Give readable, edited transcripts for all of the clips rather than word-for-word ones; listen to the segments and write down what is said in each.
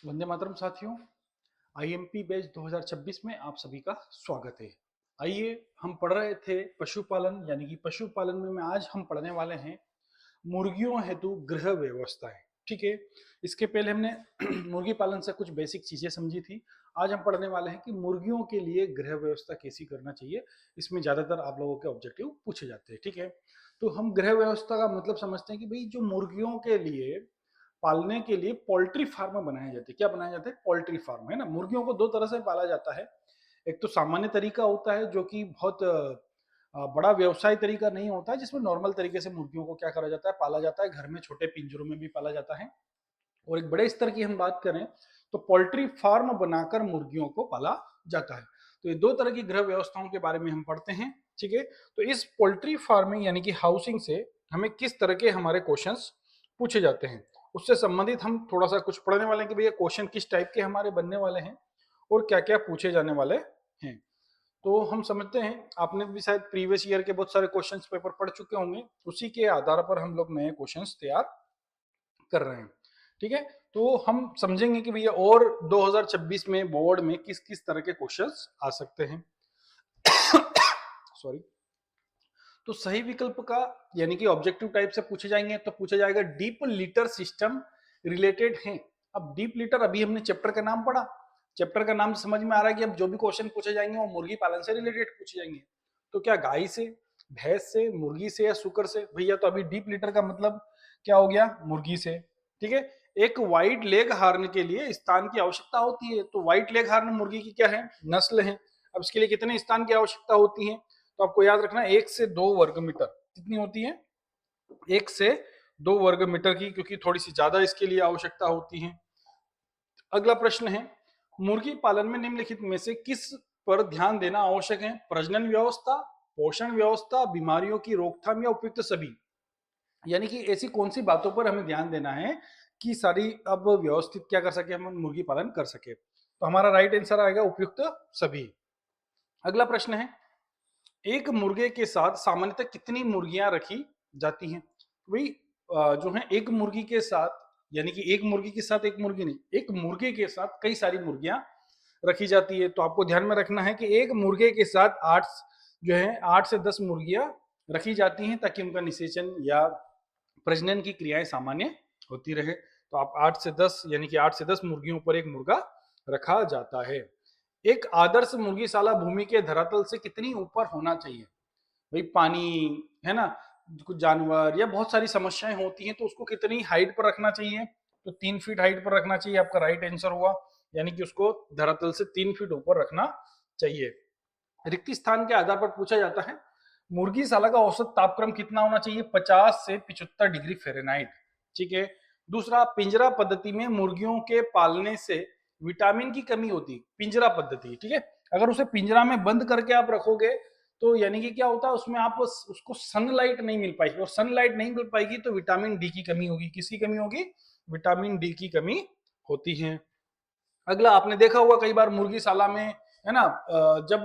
वंदे मातरम साथियों, IMP batch 2026 में आप सभी का स्वागत है। आइए, हम पढ़ रहे थे पशुपालन, यानी कि पशुपालन में आज हम पढ़ने वाले हैं मुर्गियों हेतु गृह व्यवस्थाएं। ठीक है, इसके पहले हमने मुर्गी पालन से कुछ बेसिक चीजें समझी थी। आज हम पढ़ने वाले हैं कि मुर्गियों के लिए गृह व्यवस्था कैसी करना चाहिए। इसमें ज्यादातर आप लोगों के ऑब्जेक्टिव पूछे जाते हैं। ठीक है, तो हम गृह व्यवस्था का मतलब समझते हैं कि भाई जो मुर्गियों के लिए पालने के लिए पोल्ट्री फार्म बनाए जाते हैं। क्या बनाया जाता है? पोल्ट्री फार्म, है ना। मुर्गियों को दो तरह से पाला जाता है। एक तो सामान्य तरीका होता है जो कि बहुत बड़ा व्यवसाय तरीका नहीं होता है, जिसमें नॉर्मल तरीके से मुर्गियों को क्या करा जाता है, पाला जाता है। घर में छोटे पिंजरों में भी पाला जाता है। और एक बड़े स्तर की हम बात करें तो पोल्ट्री फार्म बनाकर मुर्गियों को पाला जाता है। तो ये दो तरह की गृह व्यवस्थाओं के बारे में हम पढ़ते हैं। ठीक है, तो इस पोल्ट्री फार्मिंग यानी कि हाउसिंग से हमें किस तरह के हमारे क्वेश्चंस पूछे जाते हैं, उससे संबंधित हम थोड़ा सा कुछ पढ़ने वाले हैं कि भैया क्वेश्चन किस टाइप के हमारे बनने वाले हैं और क्या क्या पूछे जाने वाले हैं। तो हम समझते हैं, आपने भी शायद प्रीवियस ईयर के बहुत सारे क्वेश्चंस पेपर पढ़ चुके होंगे, उसी के आधार पर हम लोग नए क्वेश्चंस तैयार कर रहे हैं। ठीक है, तो हम समझेंगे कि भैया और 2026 में बोर्ड में किस किस तरह के क्वेश्चंस आ सकते हैं। सॉरी। तो सही विकल्प का यानी कि ऑब्जेक्टिव टाइप से पूछे जाएंगे तो पूछा जाएगा डीप लिटर सिस्टम रिलेटेड है। अब डीप लिटर, अभी हमने चैप्टर का नाम पढ़ा, चैप्टर का नाम समझ में आ रहा है कि अब जो भी क्वेश्चन पूछे जाएंगे वो मुर्गी पालन से रिलेटेड पूछे जाएंगे। तो क्या गाय से, भैंस से, मुर्गी से या सुकर से? भैया तो अभी डीप लिटर का मतलब क्या हो गया? मुर्गी से। ठीक है, एक व्हाइट लेग हार्न के लिए स्थान की आवश्यकता होती है। तो व्हाइट लेग हार्न मुर्गी की क्या है? नस्ल है। अब इसके लिए कितने स्थान की आवश्यकता होती है? तो आपको याद रखना 1 से 2 वर्ग मीटर। कितनी होती है? 1 से 2 वर्ग मीटर की, क्योंकि थोड़ी सी ज्यादा इसके लिए आवश्यकता होती है। अगला प्रश्न है, मुर्गी पालन में निम्नलिखित में से किस पर ध्यान देना आवश्यक है? प्रजनन व्यवस्था, पोषण व्यवस्था, बीमारियों की रोकथाम या उपयुक्त सभी। यानी कि ऐसी कौन सी बातों पर हमें ध्यान देना है कि सारी अब व्यवस्थित क्या कर सके, हम मुर्गी पालन कर सके। तो हमारा राइट आंसर आएगा उपयुक्त सभी। अगला प्रश्न है, एक मुर्गे के साथ सामान्यतः कितनी मुर्गियां रखी जाती हैं? वही जो है एक मुर्गी के साथ, यानी कि एक मुर्गी के साथ एक मुर्गी नहीं, एक मुर्गे के साथ कई सारी मुर्गियां रखी जाती है। तो आपको ध्यान में रखना है कि एक मुर्गे के साथ 8 से 10 मुर्गियां रखी जाती हैं, ताकि उनका निषेचन या प्रजनन की क्रियाएं सामान्य होती रहे। तो आप 8 से 10 यानी कि 8 से 10 मुर्गियों पर एक मुर्गा रखा जाता है। एक आदर्श मुर्गीशाला भूमि के धरातल से कितनी ऊपर होना चाहिए? भाई पानी, है ना, कुछ जानवर या बहुत सारी समस्याएं होती हैं, तो उसको कितनी हाइट पर रखना चाहिए? तो 3 फीट हाइट पर रखना चाहिए। आपका राइट आंसर हुआ, यानी कि उसको धरातल से 3 फीट ऊपर रखना चाहिए। रिक्त स्थान के आधार पर पूछा जाता है, मुर्गीशाला का औसत तापक्रम कितना होना चाहिए? 50 से 75 डिग्री फ़ारेनहाइट। ठीक है। दूसरा, पिंजरा पद्धति में मुर्गियों के पालने से विटामिन की कमी होती है। पिंजरा पद्धति, ठीक है, अगर उसे पिंजरा में बंद करके आप रखोगे तो यानी कि क्या होता है, उसमें आप उसको सनलाइट नहीं मिल पाएगी, और सनलाइट नहीं मिल पाएगी तो विटामिन डी की कमी होगी। किसकी कमी होगी? विटामिन डी की कमी होती है। अगला, आपने देखा होगा कई बार मुर्गीशाला में, है ना, जब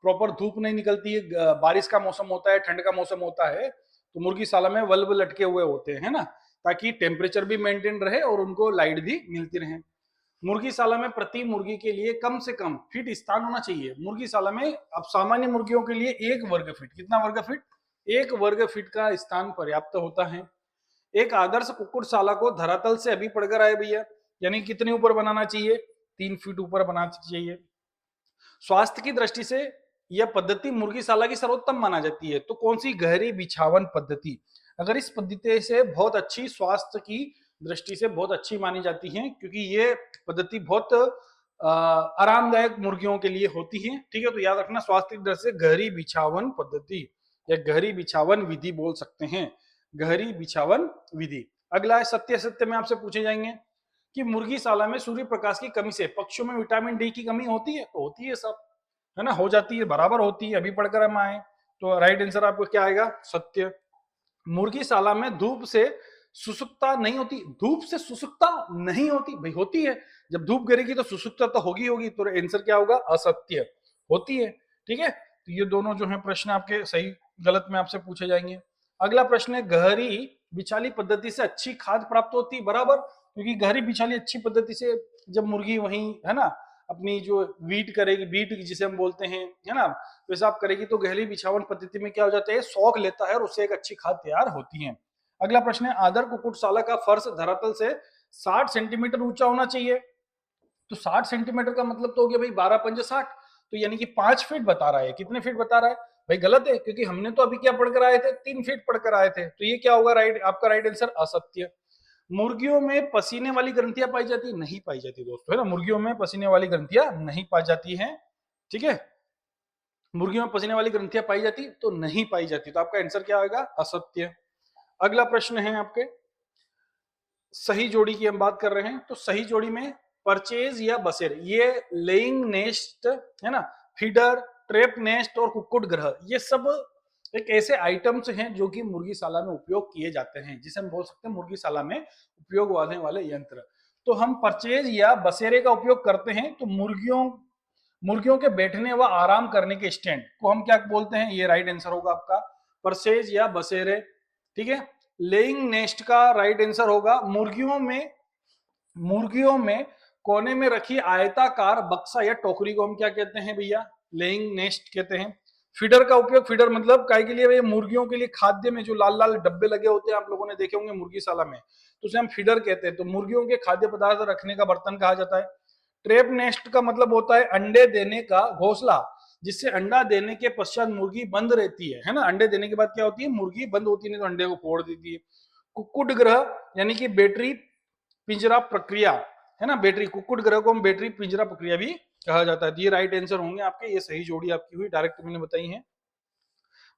प्रॉपर धूप नहीं निकलती है, बारिश का मौसम होता है, ठंड का मौसम होता है, तो मुर्गीशाला में बल्ब लटके हुए होते हैं, है ना, ताकि टेम्परेचर भी मेंटेन रहे और उनको लाइट भी मिलती रहे। मुर्गीशाला में प्रति मुर्गी के लिए कम से कम फीट स्थान होना चाहिए। मुर्गीशाला में अब सामान्य मुर्गियों के लिए 1 वर्ग फीट, कितना वर्ग फीट? 1 वर्ग फीट का स्थान पर्याप्त होता है। एक आदर्श कुक्कुटशाला को धरातल से अभी पढ़कर आए भैया, यानी कितने ऊपर बनाना चाहिए? 3 फीट ऊपर बनाना चाहिए। स्वास्थ्य की दृष्टि से यह पद्धति मुर्गीशाला की सर्वोत्तम माना जाती है। तो कौन सी? गहरी बिछावन पद्धति। अगर इस पद्धति से बहुत अच्छी, स्वास्थ्य की दृष्टि से बहुत अच्छी मानी जाती है, क्योंकि ये पद्धति बहुत आरामदायक मुर्गियों के लिए होती है। ठीक है, तो याद रखना, स्वास्थ्य की दृष्टि से गहरी बिछावन पद्धति या गहरी बिछावन विधि बोल सकते हैं, गहरी बिछावन विधि। अगला है, सत्य सत्य में आपसे पूछे जाएंगे कि मुर्गीशाला में सूर्य प्रकाश की कमी से पक्षियों में विटामिन डी की कमी होती है? तो होती है सब, है ना, हो जाती है, बराबर होती है, अभी पढ़कर हम आए। तो राइट आंसर आपको क्या आएगा? सत्य। मुर्गीशाला में धूप से सुसुप्ता नहीं होती? धूप से सुसुप्ता नहीं होती? भाई होती है, जब धूप गिरेगी तो सुसुप्ता तो होगी होगी। तो आंसर क्या होगा? असत्य, होती है। ठीक है, तो ये दोनों जो है प्रश्न आपके सही गलत में आपसे पूछे जाएंगे। अगला प्रश्न है, गहरी बिछाली पद्धति से अच्छी खाद प्राप्त होती, बराबर, क्योंकि गहरी बिछाली अच्छी पद्धति से जब मुर्गी वहीं है ना अपनी जो वीट करेगी, वीट जिसे हम बोलते हैं है ना, पेशाब करेगी, तो गहरी बिछावन पद्धति में क्या हो जाता है, सोख लेता है और उससे एक अच्छी खाद तैयार होती है। अगला प्रश्न है, आदर कुक्कुटशाला का फर्श धरातल से 60 सेंटीमीटर ऊंचा होना चाहिए। तो 60 सेंटीमीटर का मतलब तो हो गया भाई 12 पंजे 60, तो यानी कि 5 फीट बता रहा है। कितने फीट बता रहा है भाई? गलत है, क्योंकि हमने तो अभी क्या पढ़कर आए थे, 3 फीट पढ़कर आए थे। तो ये क्या होगा राइट, आपका राइट आंसर असत्य। मुर्गियों में पसीने वाली ग्रंथियां पाई जाती, नहीं पाई जाती दोस्तों, है ना, मुर्गियों में पसीने वाली ग्रंथियां नहीं पाई जाती हैं, ठीक है, मुर्गियों में पसीने वाली ग्रंथियां पाई जाती तो नहीं पाई जाती, तो आपका आंसर क्या होगा, असत्य। अगला प्रश्न है आपके, सही जोड़ी की हम बात कर रहे हैं, तो सही जोड़ी में परचेज या बसेर, ये लेइंग नेस्ट है ना, फीडर, ट्रैप नेस्ट और कुक्कुट ग्रह, ये सब एक ऐसे आइटम्स हैं जो कि मुर्गीशाला में उपयोग किए जाते हैं, जिसे हम बोल सकते हैं मुर्गीशाला में उपयोग होने वाले यंत्र। तो हम परचेज या बसेरे का उपयोग करते हैं, तो मुर्गियों मुर्गियों के बैठने व आराम करने के स्टैंड को हम क्या बोलते हैं, ये राइट आंसर होगा आपका परसेज या बसेरे, ठीक है। लेइंग नेस्ट का राइट आंसर होगा मुर्गियों में कोने में रखी आयताकार बक्सा या टोकरी को हम क्या कहते हैं भैया, लेइंग नेस्ट कहते हैं। फीडर का उपयोग, फीडर मतलब काय के लिए भैया, मुर्गियों के लिए खाद्य में जो लाल लाल डब्बे लगे होते हैं, आप लोगों ने देखे होंगे मुर्गीशाला में, तो उसे हम फीडर कहते हैं। तो मुर्गियों के खाद्य पदार्थ रखने का बर्तन कहा जाता है। ट्रैप नेस्ट का मतलब होता है अंडे देने का घोंसला, जिससे अंडा देने के पश्चात मुर्गी बंद रहती है ना, अंडे देने के बाद क्या होती है, मुर्गी बंद होती है, नहीं तो अंडे को फोड़ देती है। कुक्कुट ग्रह यानी कि बैटरी पिंजरा प्रक्रिया, है ना, बैटरी, कुक्कुट ग्रह को हम बैटरी पिंजरा प्रक्रिया भी कहा जाता है। ये राइट आंसर होंगे आपके, ये सही जोड़ी आपकी हुई, डायरेक्ट मैंने बताई है,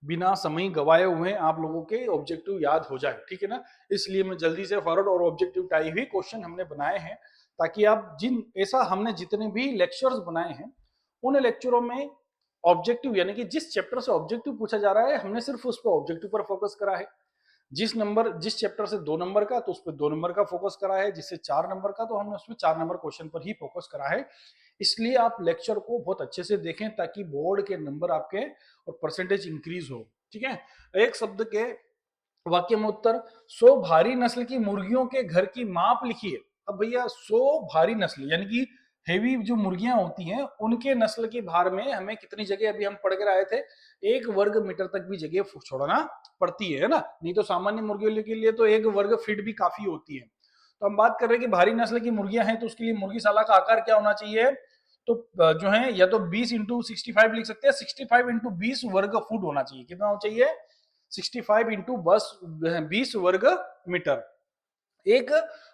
बिना समय गवाए हुए आप लोगों के ऑब्जेक्टिव याद हो जाए, ठीक है ना, इसलिए मैं जल्दी से फॉरवर्ड और ऑब्जेक्टिव टाइप ही क्वेश्चन हमने बनाए हैं, ताकि आप ऐसा हमने जितने भी लेक्चर्स बनाए हैं, उन लेक्चरों में ऑब्जेक्टिव यानी कि जिस चैप्टर से ऑब्जेक्टिव पूछा जा रहा है, हमने सिर्फ उस पर ऑब्जेक्टिव पर फोकस करा है। जिस चैप्टर से 2 नंबर का, तो उस पर 2 नंबर का फोकस करा है, जिससे 4 नंबर का, तो हमने उसमें 4 नंबर क्वेश्चन पर ही फोकस करा है। इसलिए आप लेक्चर को बहुत अच्छे से देखें, ताकि बोर्ड के नंबर आपके और परसेंटेज इंक्रीज हो, ठीक है। एक शब्द के वाक्य में उत्तर, 100 भारी नस्ल की मुर्गियों के घर की माप लिखिए। अब भैया 100 भारी नस्ल यानी कि हेवी जो मुर्गियां होती हैं, उनके नस्ल के भार में हमें कितनी जगह, अभी हम पढ़ कर आए थे, 1 वर्ग मीटर तक भी जगह छोड़ना पड़ती है ना, नहीं तो सामान्य मुर्गियों के लिए तो 1 वर्ग फीट भी काफी होती है। तो हम बात कर रहे हैं कि भारी नस्ल की मुर्गियां हैं, तो उसके लिए मुर्गीशाला का आकार क्या होना चाहिए, तो जो है या तो 20 इंटू 65 लिख सकते हैं, 65 इंटू 20 वर्ग फुट होना चाहिए। कितना होना चाहिए, 65 इंटू 20 वर्ग मीटर। एक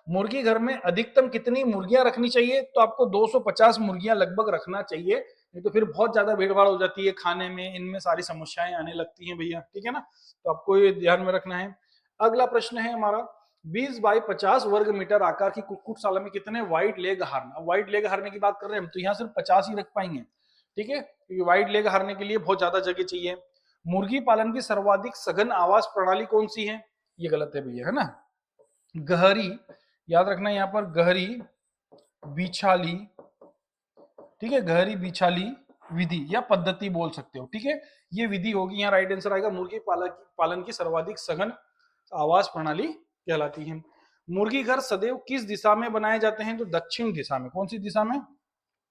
मुर्गी घर में अधिकतम कितनी मुर्गियां रखनी चाहिए, तो आपको 250 मुर्गियां लगभग रखना चाहिए, नहीं तो फिर बहुत ज्यादा भीड़ भाड़ हो जाती है खाने में, इनमें सारी समस्याएं आने लगती हैं भैया, ठीक है ना, तो आपको ये ध्यान में रखना है। अगला प्रश्न है हमारा, 20 बाई 50 वर्ग मीटर आकार की कुक्कुटशाला में कितने व्हाइट लेग हार्न, अब व्हाइट लेग हारने की बात कर रहे हैं हम, तो यहाँ सिर्फ 50 ही रख पाएंगे, ठीक है, क्योंकि व्हाइट लेग हारने के लिए बहुत ज्यादा जगह चाहिए। मुर्गी पालन की सर्वाधिक सघन आवास प्रणाली कौन सी है, ये गलत है भैया, है ना, गहरी, याद रखना यहाँ पर गहरी बिछाली, ठीक है, गहरी बिछाली विधि या पद्धति बोल सकते हो, ठीक है, ये विधि होगी, यहाँ राइट आंसर आएगा, मुर्गी पालन की सर्वाधिक सघन आवास प्रणाली कहलाती है। मुर्गी घर सदैव किस दिशा में बनाए जाते हैं, तो दक्षिण दिशा में, कौन सी दिशा में,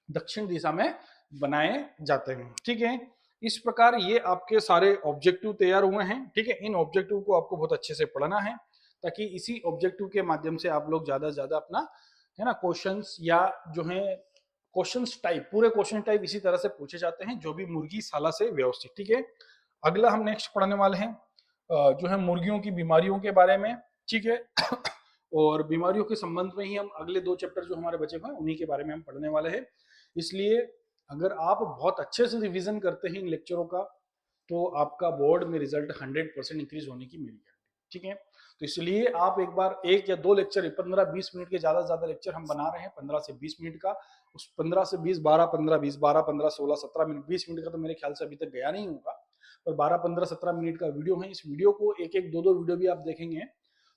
दक्षिण दिशा में बनाए जाते हैं, ठीक है। इस प्रकार ये आपके सारे ऑब्जेक्टिव तैयार हुए हैं, ठीक है, इन ऑब्जेक्टिव को आपको बहुत अच्छे से पढ़ना है, ताकि इसी ऑब्जेक्टिव के माध्यम से आप लोग ज्यादा से ज्यादा अपना, है ना, क्वेश्चंस या जो है क्वेश्चंस टाइप, पूरे क्वेश्चन टाइप इसी तरह से पूछे जाते हैं, जो भी मुर्गीशाला से व्यवस्थित, ठीक है। अगला हम नेक्स्ट पढ़ने वाले हैं जो है मुर्गियों की बीमारियों के बारे में, ठीक है और बीमारियों के संबंध में ही हम अगले 2 चैप्टर जो हमारे बचे हुए हैं उन्हीं के बारे में हम पढ़ने वाले हैं। इसलिए अगर आप बहुत अच्छे से रिवीजन करते हैं इन लेक्चरों का, तो आपका बोर्ड में रिजल्ट 100% इंक्रीज होने की मेरी गारंटी, ठीक है। तो इसलिए आप एक बार 1 या 2 लेक्चर, 15-20 मिनट के ज्यादा से ज्यादा लेक्चर हम बना रहे हैं, 15 से 20 मिनट का, उस 15 से 20, 12, 15, 20, 12, 15, 16, 17 मिनट, 20 मिनट का तो मेरे ख्याल से अभी तक गया नहीं होगा, और 12, 15, 17 मिनट का वीडियो है। इस वीडियो को एक एक 2-2 वीडियो भी आप देखेंगे,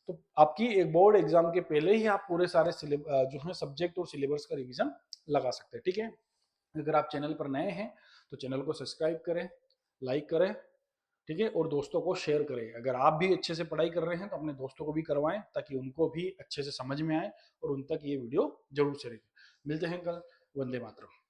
तो आपकी एक बोर्ड एग्जाम के पहले ही आप पूरे सारे जो है सब्जेक्ट और सिलेबस का रिवीजन लगा सकते हैं, ठीक है। अगर आप चैनल पर नए हैं तो चैनल को सब्सक्राइब करें, लाइक करें, ठीक है, और दोस्तों को शेयर करें। अगर आप भी अच्छे से पढ़ाई कर रहे हैं तो अपने दोस्तों को भी करवाएं, ताकि उनको भी अच्छे से समझ में आए और उन तक ये वीडियो जरूर चले। मिलते हैं कल। वंदे मातरम।